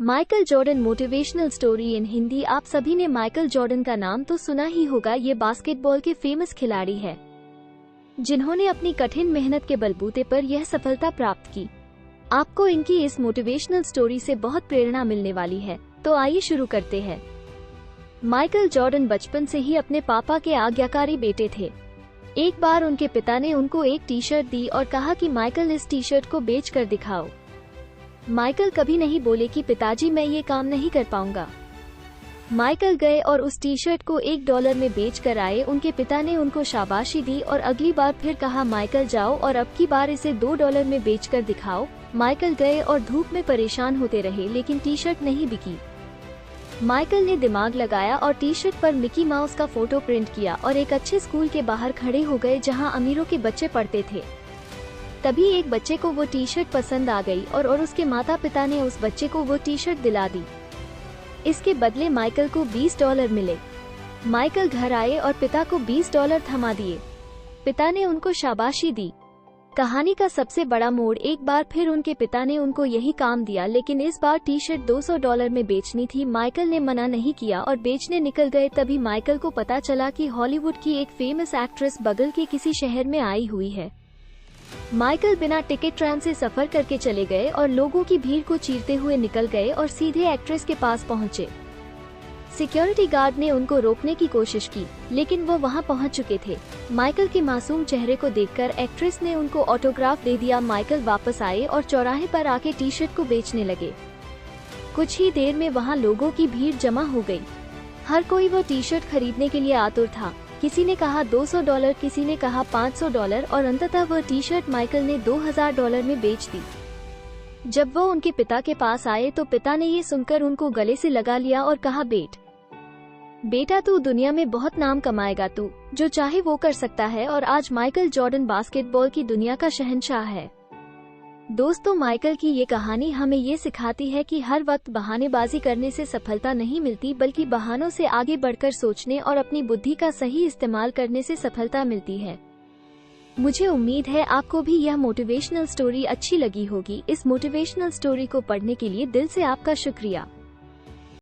Michael Jordan motivational story in Hindi. आप सभी ने माइकल जॉर्डन का नाम तो सुना ही होगा। ये बास्केटबॉल के फेमस खिलाड़ी है जिन्होंने अपनी कठिन मेहनत के बलबूते पर यह सफलता प्राप्त की। आपको इनकी इस मोटिवेशनल स्टोरी से बहुत प्रेरणा मिलने वाली है, तो आइए शुरू करते हैं। माइकल जॉर्डन बचपन से ही अपने पापा के आज्ञाकारी बेटे थे। एक बार उनके पिता ने उनको एक टी शर्ट दी और कहा कि माइकल इस टी शर्ट को बेच कर दिखाओ। माइकल कभी नहीं बोले कि पिताजी मैं ये काम नहीं कर पाऊंगा। माइकल गए और उस टी शर्ट को $1 में बेच कर आए। उनके पिता ने उनको शाबाशी दी और अगली बार फिर कहा माइकल जाओ और अब की बार इसे $2 में बेच कर दिखाओ। माइकल गए और धूप में परेशान होते रहे, लेकिन टी शर्ट नहीं बिकी। माइकल ने दिमाग लगाया और टी शर्ट पर मिकी माउस का फोटो प्रिंट किया और एक अच्छे स्कूल के बाहर खड़े हो गए जहां अमीरों के बच्चे पढ़ते थे। तभी एक बच्चे को वो टी शर्ट पसंद आ गई और उसके माता पिता ने उस बच्चे को वो टी शर्ट दिला दी। इसके बदले माइकल को $20 मिले। माइकल घर आए और पिता को $20 थमा दिए। पिता ने उनको शाबाशी दी। कहानी का सबसे बड़ा मोड़, एक बार फिर उनके पिता ने उनको यही काम दिया, लेकिन इस बार टी शर्ट $200 में बेचनी थी। माइकल ने मना नहीं किया और बेचने निकल गए। तभी माइकल को पता चला कि हॉलीवुड की एक फेमस एक्ट्रेस बगल के किसी शहर में आई हुई है। माइकल बिना टिकट ट्रेन से सफर करके चले गए और लोगों की भीड़ को चीरते हुए निकल गए और सीधे एक्ट्रेस के पास पहुंचे। सिक्योरिटी गार्ड ने उनको रोकने की कोशिश की, लेकिन वो वहां पहुंच चुके थे। माइकल के मासूम चेहरे को देखकर एक्ट्रेस ने उनको ऑटोग्राफ दे दिया। माइकल वापस आए और चौराहे पर आके टी शर्ट को बेचने लगे। कुछ ही देर में वहां लोगों की भीड़ जमा हो गई। हर कोई वो टी शर्ट खरीदने के लिए आतुर था। किसी ने कहा $200, किसी ने कहा $500 और अंततः वह टी शर्ट माइकल ने $2000 में बेच दी। जब वो उनके पिता के पास आए तो पिता ने ये सुनकर उनको गले से लगा लिया और कहा बेटा तू दुनिया में बहुत नाम कमाएगा, तू जो चाहे वो कर सकता है। और आज माइकल जॉर्डन बास्केटबॉल की दुनिया का शहंशाह है। दोस्तों, माइकल की ये कहानी हमें ये सिखाती है कि हर वक्त बहानेबाजी करने से सफलता नहीं मिलती, बल्कि बहानों से आगे बढ़कर सोचने और अपनी बुद्धि का सही इस्तेमाल करने से सफलता मिलती है। मुझे उम्मीद है आपको भी यह मोटिवेशनल स्टोरी अच्छी लगी होगी। इस मोटिवेशनल स्टोरी को पढ़ने के लिए दिल से आपका शुक्रिया।